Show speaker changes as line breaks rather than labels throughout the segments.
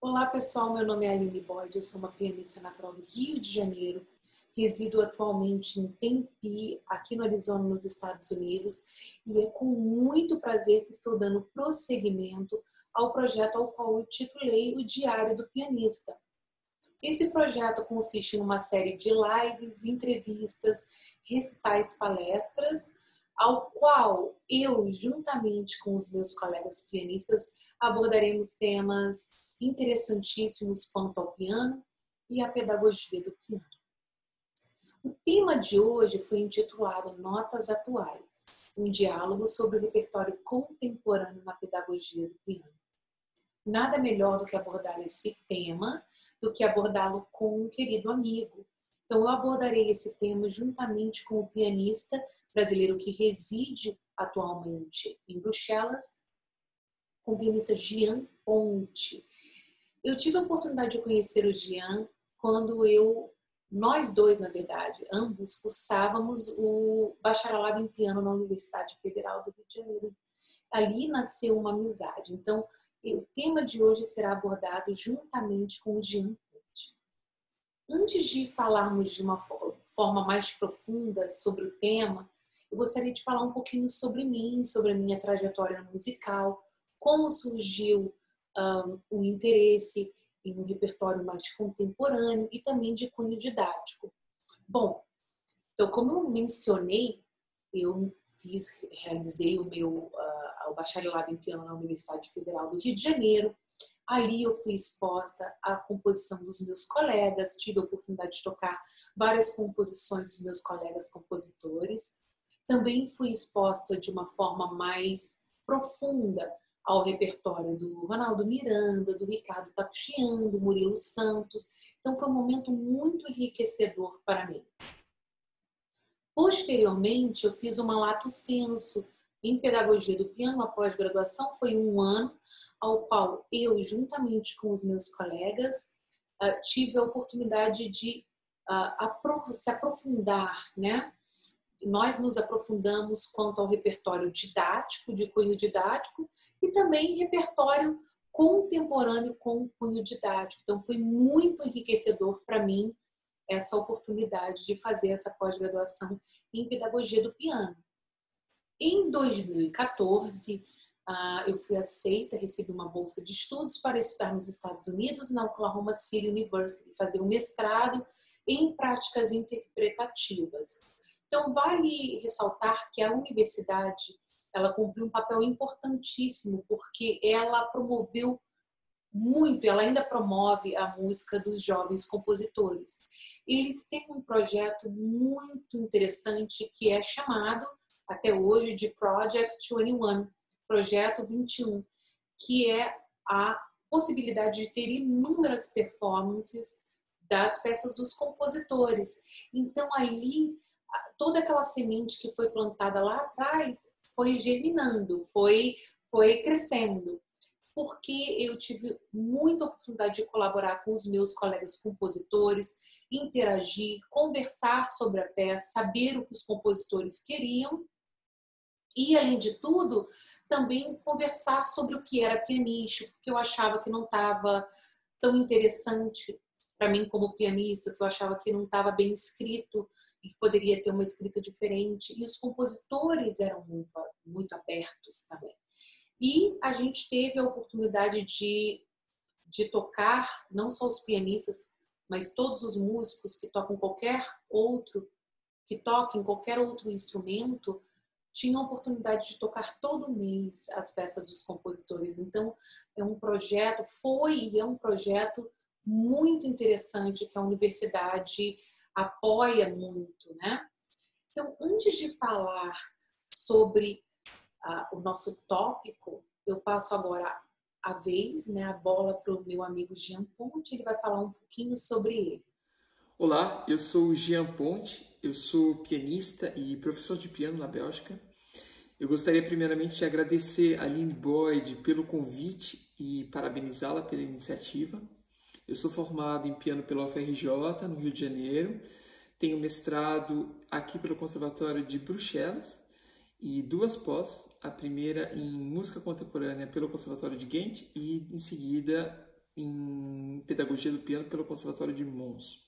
Olá pessoal, meu nome é Aline Boyd, eu sou uma pianista natural do Rio de Janeiro, resido atualmente em Tempe, aqui no Arizona, nos Estados Unidos, e é com muito prazer que estou dando prosseguimento ao projeto ao qual eu titulei O Diário do Pianista. Esse projeto consiste em uma série de lives, entrevistas, recitais, palestras, ao qual eu, juntamente com os meus colegas pianistas, abordaremos temas interessantíssimos quanto ao piano e à pedagogia do piano. O tema de hoje foi intitulado Notas Atuais, um diálogo sobre o repertório contemporâneo na pedagogia do piano. Nada melhor do que abordar esse tema do que abordá-lo com um querido amigo. Então eu abordarei esse tema juntamente com o pianista brasileiro que reside atualmente em Bruxelas, com o pianista Jean Ponte. Eu tive a oportunidade de conhecer o Jean quando nós dois, na verdade, ambos cursávamos o bacharelado em piano na Universidade Federal do Rio de Janeiro. Ali nasceu uma amizade. Então, o tema de hoje será abordado juntamente com o Jean Ponte. Antes de falarmos de uma forma mais profunda sobre o tema, eu gostaria de falar um pouquinho sobre mim, sobre a minha trajetória musical, como surgiu o interesse em um repertório mais contemporâneo e também de cunho didático. Bom, então como eu mencionei, eu realizei o bacharelado em piano na Universidade Federal do Rio de Janeiro. Ali eu fui exposta à composição dos meus colegas, tive a oportunidade de tocar várias composições dos meus colegas compositores. Também fui exposta de uma forma mais profunda ao repertório do Ronaldo Miranda, do Ricardo Tapuchian, do Murilo Santos. Então foi um momento muito enriquecedor para mim. Posteriormente, eu fiz uma lato sensu em pedagogia do piano, uma pós-graduação, foi um ano, ao qual eu, juntamente com os meus colegas, tive a oportunidade de se aprofundar, né? Nós nos aprofundamos quanto ao repertório didático, de cunho didático, e também repertório contemporâneo com cunho didático. Então, foi muito enriquecedor para mim essa oportunidade de fazer essa pós-graduação em pedagogia do piano. Em 2014, eu fui aceita, recebi uma bolsa de estudos para estudar nos Estados Unidos, na Oklahoma City University, fazer um mestrado em práticas interpretativas. Então, vale ressaltar que a universidade, ela cumpriu um papel importantíssimo, porque ela promoveu muito, ela ainda promove a música dos jovens compositores. Eles têm um projeto muito interessante que é chamado, até hoje, de Project 21, Projeto 21, que é a possibilidade de ter inúmeras performances das peças dos compositores. Então, ali, toda aquela semente que foi plantada lá atrás foi germinando, foi crescendo, porque eu tive muita oportunidade de colaborar com os meus colegas compositores, interagir, conversar sobre a peça, saber o que os compositores queriam e, além de tudo, também conversar sobre o que era pianístico, porque eu achava que não estava tão interessante para mim como pianista, que eu achava que não estava bem escrito e que poderia ter uma escrita diferente. E os compositores eram muito abertos também. E a gente teve a oportunidade de tocar, não só os pianistas, mas todos os músicos que toquem qualquer outro instrumento, tinham a oportunidade de tocar todo mês as peças dos compositores. Então, é um projeto muito interessante que a universidade apoia muito, né? Então, antes de falar sobre o nosso tópico, eu passo agora a vez, né, a bola para o meu amigo Jean Ponte, ele vai falar um pouquinho sobre ele.
Olá, eu sou o Jean Ponte, eu sou pianista e professor de piano na Bélgica. Eu gostaria primeiramente de agradecer a Aline Boyd pelo convite e parabenizá-la pela iniciativa. Eu sou formado em piano pela UFRJ, no Rio de Janeiro. Tenho mestrado aqui pelo Conservatório de Bruxelas e duas pós, a primeira em música contemporânea pelo Conservatório de Ghent e em seguida em Pedagogia do Piano pelo Conservatório de Mons.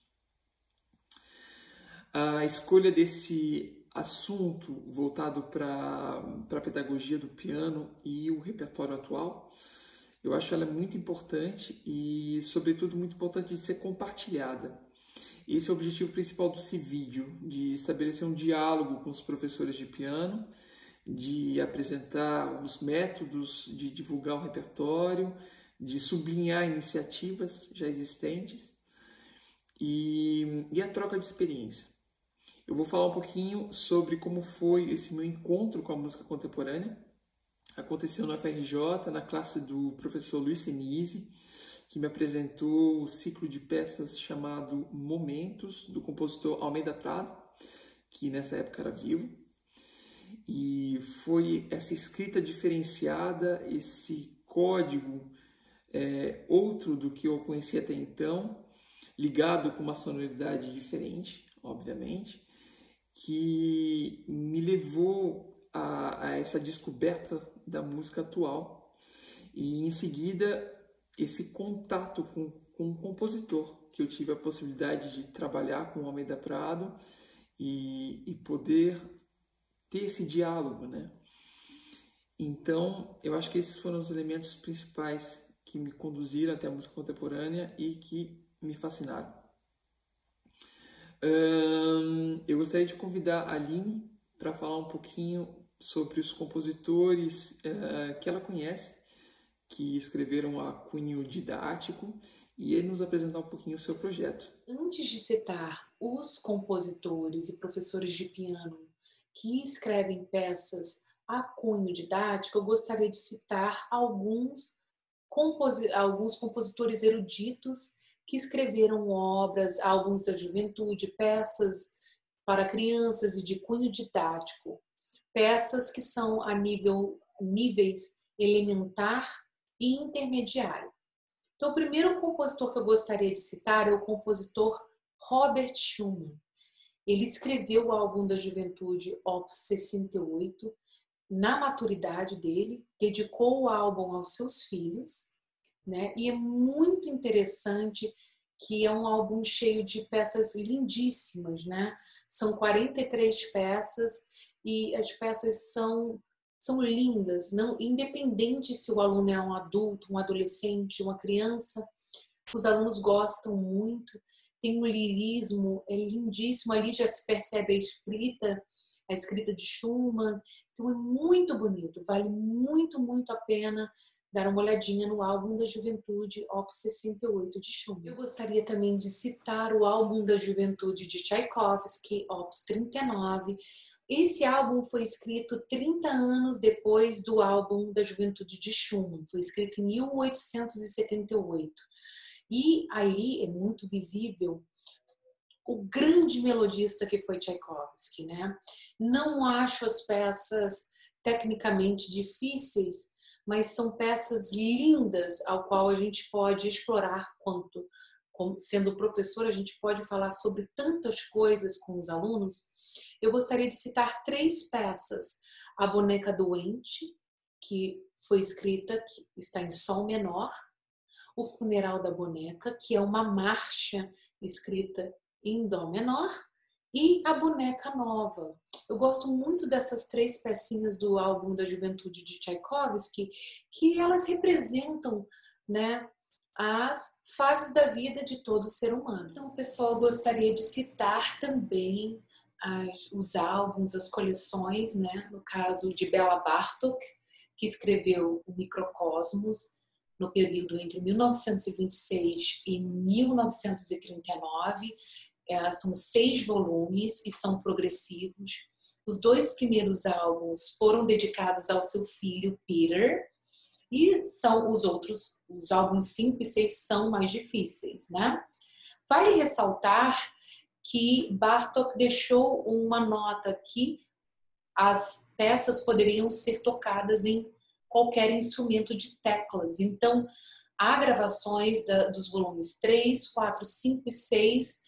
A escolha desse assunto voltado para a pedagogia do piano e o repertório atual, eu acho ela muito importante e, sobretudo, muito importante de ser compartilhada. Esse é o objetivo principal desse vídeo, de estabelecer um diálogo com os professores de piano, de apresentar os métodos de divulgar o repertório, de sublinhar iniciativas já existentes e a troca de experiência. Eu vou falar um pouquinho sobre como foi esse meu encontro com a música contemporânea. Aconteceu na FRJ, na classe do professor Luiz Senise, que me apresentou o ciclo de peças chamado Momentos, do compositor Almeida Prado, que nessa época era vivo. E foi essa escrita diferenciada, esse código outro do que eu conhecia até então, ligado com uma sonoridade diferente, obviamente, que me levou a essa descoberta da música atual. E em seguida, esse contato com um compositor, que eu tive a possibilidade de trabalhar com o Almeida Prado e poder ter esse diálogo, né? Então, eu acho que esses foram os elementos principais que me conduziram até a música contemporânea e que me fascinaram. Eu gostaria de convidar a Aline para falar um pouquinho sobre os compositores que ela conhece, que escreveram a cunho didático, e ele nos apresentar um pouquinho o seu projeto.
Antes de citar os compositores e professores de piano que escrevem peças a cunho didático, eu gostaria de citar alguns compositores eruditos que escreveram obras, álbuns da juventude, peças para crianças e de cunho didático, peças que são a níveis elementar e intermediário. Então, o primeiro compositor que eu gostaria de citar é o compositor Robert Schumann. Ele escreveu o álbum da juventude Opus 68, na maturidade dele, dedicou o álbum aos seus filhos, né? E é muito interessante que é um álbum cheio de peças lindíssimas, né? São 43 peças e as peças são lindas, não, independente se o aluno é um adulto, um adolescente, uma criança, os alunos gostam muito, tem um lirismo, é lindíssimo, ali já se percebe a escrita de Schumann, então é muito bonito, vale muito, muito a pena dar uma olhadinha no álbum da juventude Opus 68 de Schumann. Eu gostaria também de citar o álbum da juventude de Tchaikovsky, Opus 39. Esse álbum foi escrito 30 anos depois do álbum da juventude de Schumann, foi escrito em 1878. E ali é muito visível o grande melodista que foi Tchaikovsky, né? Não acho as peças tecnicamente difíceis, mas são peças lindas ao qual a gente pode explorar sendo professor, a gente pode falar sobre tantas coisas com os alunos. Eu gostaria de citar 3 peças. A Boneca Doente, que foi escrita, que está em sol menor. O Funeral da Boneca, que é uma marcha escrita em dó menor. E a Boneca Nova. Eu gosto muito dessas 3 pecinhas do álbum da juventude de Tchaikovsky, que elas representam, né, as fases da vida de todo ser humano. Então, pessoal, eu gostaria de citar também os álbuns, as coleções, né, no caso de Bela Bartok, que escreveu o Microcosmos no período entre 1926 e 1939. São 6 volumes e são progressivos. Os 2 primeiros álbuns foram dedicados ao seu filho Peter e são os álbuns 5 e 6 são mais difíceis, né? Vale ressaltar que Bartók deixou uma nota que as peças poderiam ser tocadas em qualquer instrumento de teclas. Então, há gravações dos volumes 3, 4, 5 e 6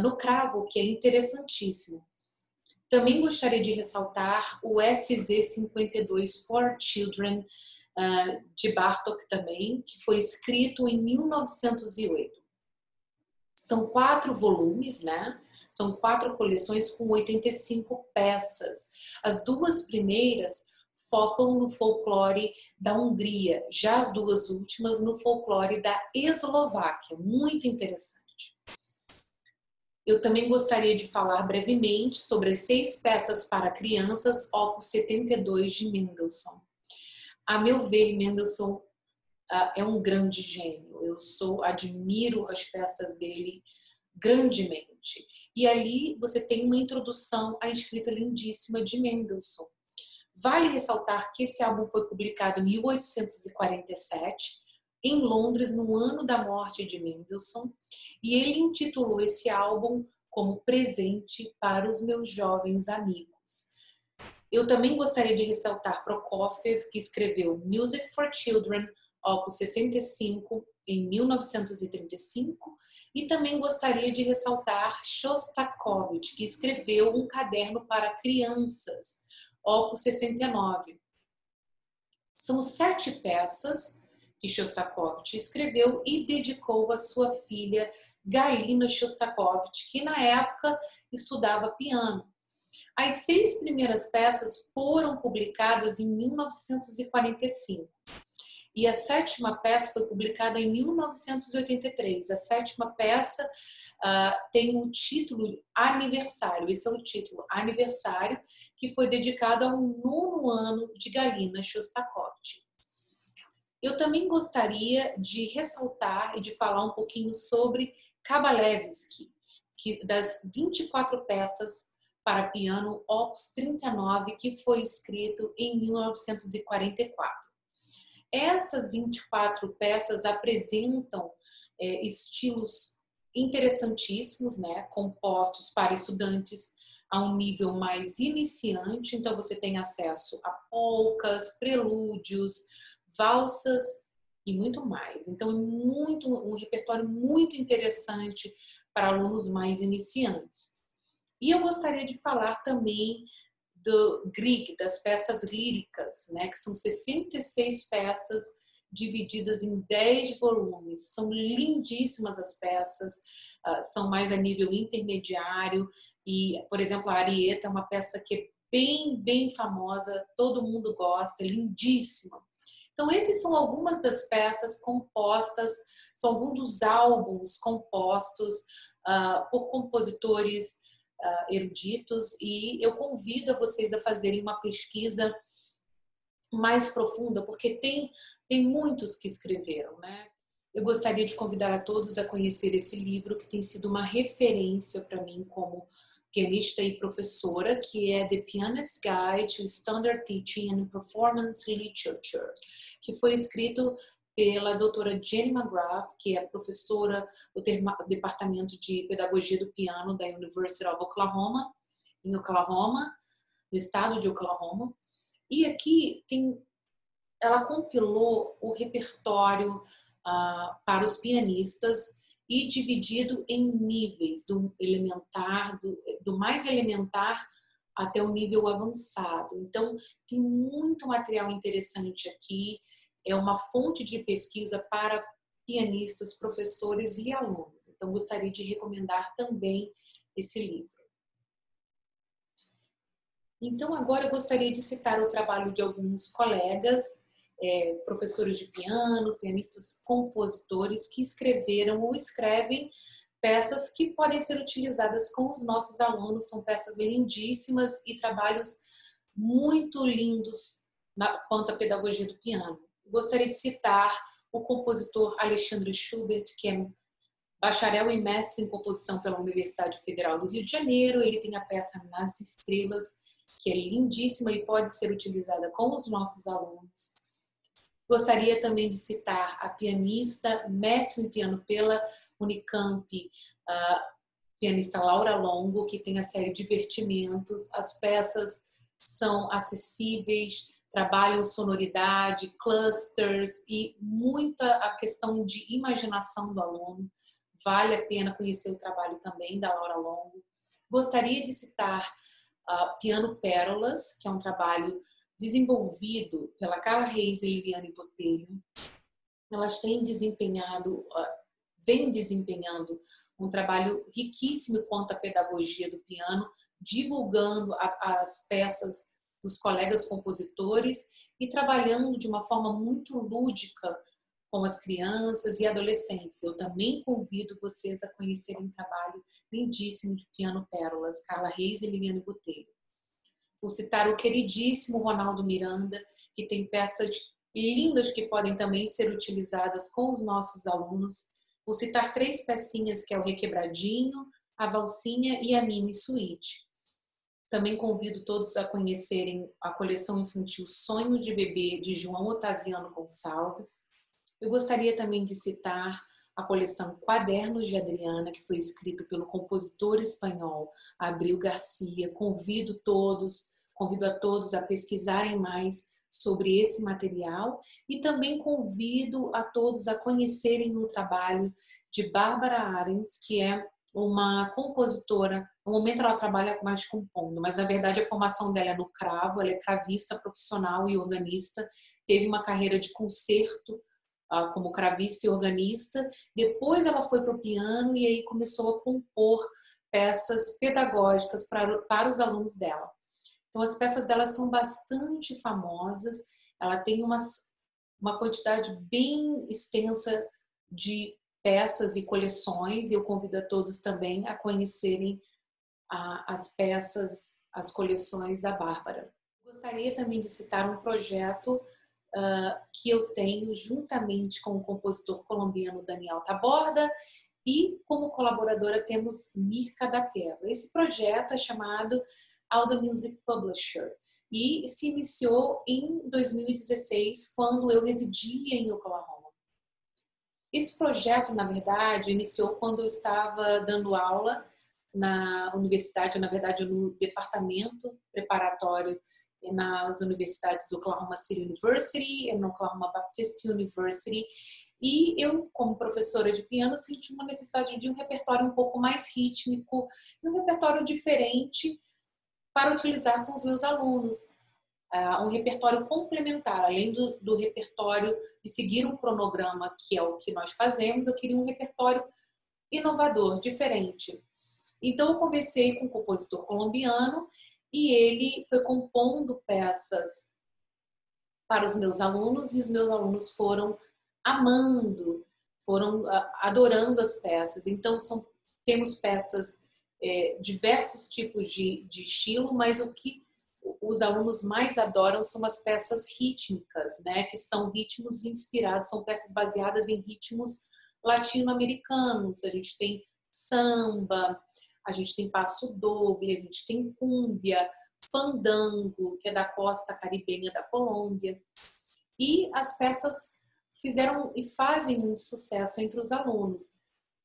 no cravo, que é interessantíssimo. Também gostaria de ressaltar o SZ-52 for Children, de Bartók também, que foi escrito em 1908. São 4 volumes, né? São 4 coleções com 85 peças. As 2 primeiras focam no folclore da Hungria, já as 2 últimas no folclore da Eslováquia. Muito interessante. Eu também gostaria de falar brevemente sobre as 6 peças para crianças, opus 72 de Mendelssohn. A meu ver, Mendelssohn é um grande gênio. Eu admiro as peças dele grandemente. E ali você tem uma introdução à escrita lindíssima de Mendelssohn. Vale ressaltar que esse álbum foi publicado em 1847, em Londres, no ano da morte de Mendelssohn, e ele intitulou esse álbum como Presente para os Meus Jovens Amigos. Eu também gostaria de ressaltar Prokofiev, que escreveu Music for Children, opus 65, em 1935, e também gostaria de ressaltar Shostakovich, que escreveu um caderno para crianças, opus 69. São 7 peças que Shostakovich escreveu e dedicou à sua filha Galina Shostakovich, que na época estudava piano. As 6 primeiras peças foram publicadas em 1945. E a 7ª peça foi publicada em 1983. A 7ª peça tem o título Aniversário. Esse é o título, Aniversário, que foi dedicado ao 9º ano de Galina Shostakovich. Eu também gostaria de ressaltar e de falar um pouquinho sobre Kabalevsky, que das 24 peças para piano, opus 39, que foi escrito em 1944. Essas 24 peças apresentam estilos interessantíssimos, né, compostos para estudantes a um nível mais iniciante. Então você tem acesso a polcas, prelúdios, valsas e muito mais. Então é um repertório muito interessante para alunos mais iniciantes. E eu gostaria de falar também do Grieg, das peças líricas, né, que são 66 peças divididas em 10 volumes. São lindíssimas as peças, são mais a nível intermediário e, por exemplo, a Arieta é uma peça que é bem famosa, todo mundo gosta, lindíssima. Então, esses são algumas das peças compostas, são alguns dos álbuns compostos por compositores eruditos, e eu convido a vocês a fazerem uma pesquisa mais profunda, porque tem muitos que escreveram, né? Eu gostaria de convidar a todos a conhecer esse livro, que tem sido uma referência para mim como pianista e professora, que é The Pianist's Guide to Standard Teaching and Performance Literature, que foi escrito pela doutora Jenny McGrath, que é professora do Departamento de Pedagogia do Piano da University of Oklahoma, em Oklahoma, no estado de Oklahoma. E aqui ela compilou o repertório para os pianistas e dividido em níveis, do mais elementar até o nível avançado. Então, tem muito material interessante aqui. É uma fonte de pesquisa para pianistas, professores e alunos. Então, gostaria de recomendar também esse livro. Então, agora eu gostaria de citar o trabalho de alguns colegas, professores de piano, pianistas, compositores, que escreveram ou escrevem peças que podem ser utilizadas com os nossos alunos. São peças lindíssimas e trabalhos muito lindos quanto à pedagogia do piano. Gostaria de citar o compositor Alexandre Schubert, que é bacharel e mestre em composição pela Universidade Federal do Rio de Janeiro. Ele tem a peça Nas Estrelas, que é lindíssima e pode ser utilizada com os nossos alunos. Gostaria também de citar a pianista, mestre em piano pela Unicamp, a pianista Laura Longo, que tem a série Divertimentos. As peças são acessíveis, trabalham sonoridade, clusters e muita a questão de imaginação do aluno. Vale a pena conhecer o trabalho também da Laura Longo. Gostaria de citar Piano Pérolas, que é um trabalho desenvolvido pela Carla Reis e Liliane Botelho. Elas têm desempenhado, vêm desempenhando um trabalho riquíssimo quanto à pedagogia do piano, divulgando as peças dos colegas compositores e trabalhando de uma forma muito lúdica com as crianças e adolescentes. Eu também convido vocês a conhecerem um trabalho lindíssimo de piano pérolas, Carla Reis e Liliane Botelho. Vou citar o queridíssimo Ronaldo Miranda, que tem peças lindas que podem também ser utilizadas com os nossos alunos. Vou citar 3 pecinhas, que é o Requebradinho, a Valsinha e a Mini Suíte. Também convido todos a conhecerem a coleção infantil Sonhos de Bebê, de João Otaviano Gonçalves. Eu gostaria também de citar a coleção Quadernos de Adriana, que foi escrito pelo compositor espanhol Abril Garcia. Convido a todos a pesquisarem mais sobre esse material e também convido a todos a conhecerem o trabalho de Bárbara Arens, que é uma compositora. No momento ela trabalha mais compondo, mas na verdade a formação dela é no cravo, ela é cravista profissional e organista, teve uma carreira de concerto como cravista e organista. Depois ela foi para o piano e aí começou a compor peças pedagógicas para os alunos dela. Então as peças dela são bastante famosas, ela tem uma quantidade bem extensa de peças e coleções, e eu convido a todos também a conhecerem as peças, as coleções da Bárbara. Gostaria também de citar um projeto que eu tenho juntamente com o compositor colombiano Daniel Taborda, e como colaboradora temos Mirka da Peva. Esse projeto é chamado Alda Music Publisher e se iniciou em 2016, quando eu residia em Oklahoma. Esse projeto, na verdade, iniciou quando eu estava dando aula na universidade, na verdade no departamento preparatório nas universidades do Oklahoma City University e no Oklahoma Baptist University. E eu, como professora de piano, senti uma necessidade de um repertório um pouco mais rítmico, um repertório diferente para utilizar com os meus alunos. Um repertório complementar, além do repertório de seguir um cronograma, que é o que nós fazemos, eu queria um repertório inovador, diferente. Então eu conversei com um compositor colombiano e ele foi compondo peças para os meus alunos, e os meus alunos foram amando, foram adorando as peças. Então temos peças, diversos tipos de estilo, mas o que os alunos mais adoram são as peças rítmicas, né? Que são ritmos inspirados, são peças baseadas em ritmos latino-americanos. A gente tem samba, a gente tem passo doble, a gente tem cúmbia, fandango, que é da costa caribenha da Colômbia. E as peças fizeram e fazem muito sucesso entre os alunos.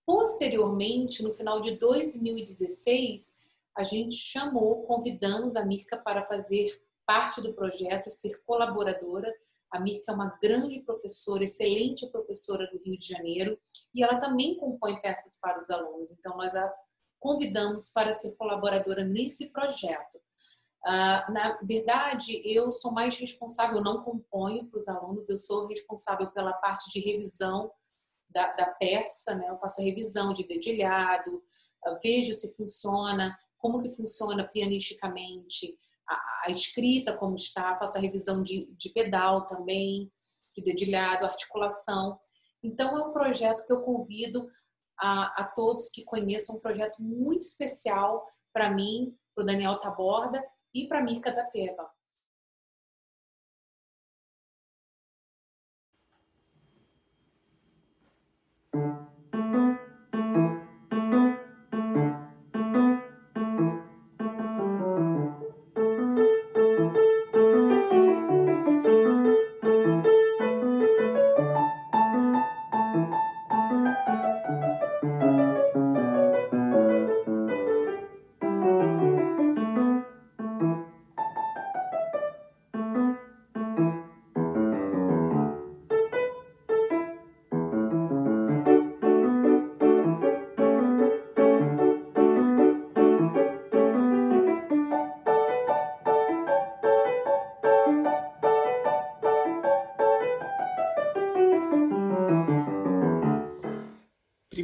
Posteriormente, no final de 2016, a gente convidamos a Mirka para fazer parte do projeto, ser colaboradora. A Mirka é uma grande professora, excelente professora do Rio de Janeiro, e ela também compõe peças para os alunos. Então, nós a convidamos para ser colaboradora nesse projeto. Na verdade, eu sou mais responsável, eu não componho para os alunos, eu sou responsável pela parte de revisão da peça, né? Eu faço a revisão de dedilhado, vejo se funciona, como que funciona pianisticamente, a escrita como está, faço a revisão de pedal também, de dedilhado, articulação. Então, é um projeto que eu convido a todos que conheçam, um projeto muito especial para mim, para o Daniel Taborda e para a Mirka da Peva.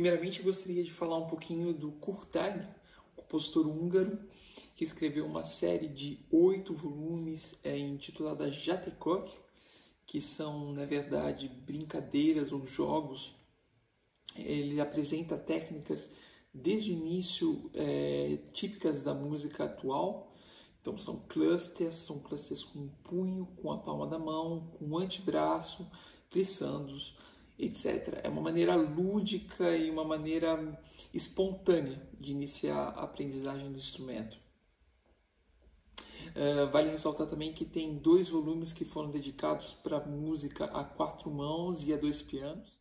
Primeiramente, gostaria de falar um pouquinho do Kurtág, compositor húngaro, que escreveu uma série de 8 volumes intitulada Játékok, que são, na verdade, brincadeiras ou jogos. Ele apresenta técnicas desde o início típicas da música atual. Então são clusters com o punho, com a palma da mão, com o antebraço, glissandos, etc. É uma maneira lúdica e uma maneira espontânea de iniciar a aprendizagem do instrumento. Vale ressaltar também que tem 2 volumes que foram dedicados para música a 4 mãos e a 2 pianos.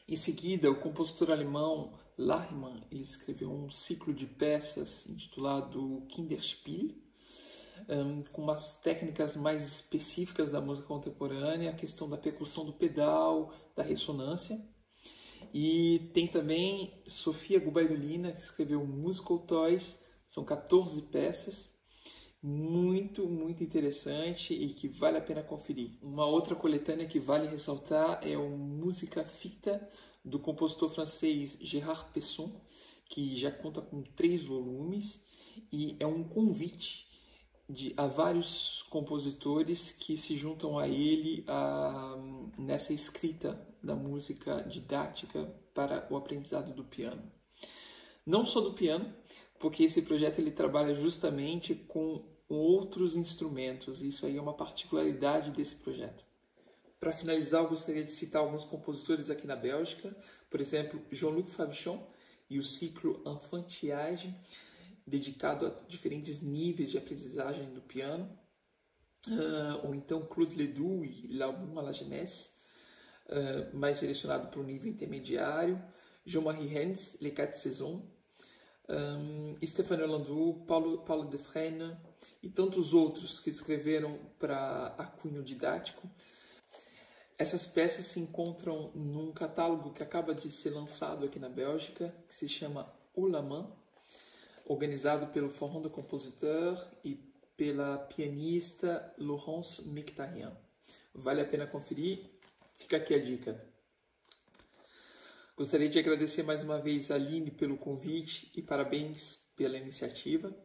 Em seguida, o compositor alemão Lachmann ele escreveu um ciclo de peças intitulado Kinderspiel, com umas técnicas mais específicas da música contemporânea, a questão da percussão do pedal, da ressonância. E tem também Sofia Gubaidulina, que escreveu Musical Toys, são 14 peças, muito interessante e que vale a pena conferir. Uma outra coletânea que vale ressaltar é o Musica Ficta, do compositor francês Gérard Pesson, que já conta com 3 volumes e é um convite a vários compositores que se juntam a ele nessa escrita da música didática para o aprendizado do piano. Não só do piano, porque esse projeto ele trabalha justamente com outros instrumentos. Isso aí é uma particularidade desse projeto. Para finalizar, eu gostaria de citar alguns compositores aqui na Bélgica, por exemplo, Jean-Luc Favichon e o ciclo Enfantillage, dedicado a diferentes níveis de aprendizagem do piano, ou então Claude Ledoux e L'Album à la Jeunesse, mais direcionado para o nível intermediário, Jean-Marie Hens, Les Quatre Saisons, Stéphane Landau, Paulo Defrene e tantos outros que escreveram para a cunho didático. Essas peças se encontram num catálogo que acaba de ser lançado aqui na Bélgica, que se chama Haut la Main, organizado pelo Forum de Compositeur e pela pianista Laurence Mictarian. Vale a pena conferir, fica aqui a dica. Gostaria de agradecer mais uma vez a Aline pelo convite e parabéns pela iniciativa.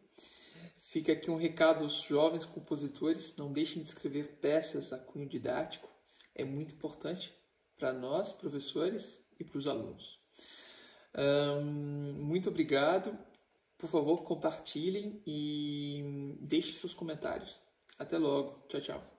Fica aqui um recado aos jovens compositores, não deixem de escrever peças a cunho didático, é muito importante para nós, professores, e para os alunos. Muito obrigado, por favor compartilhem e deixem seus comentários. Até logo, tchau, tchau.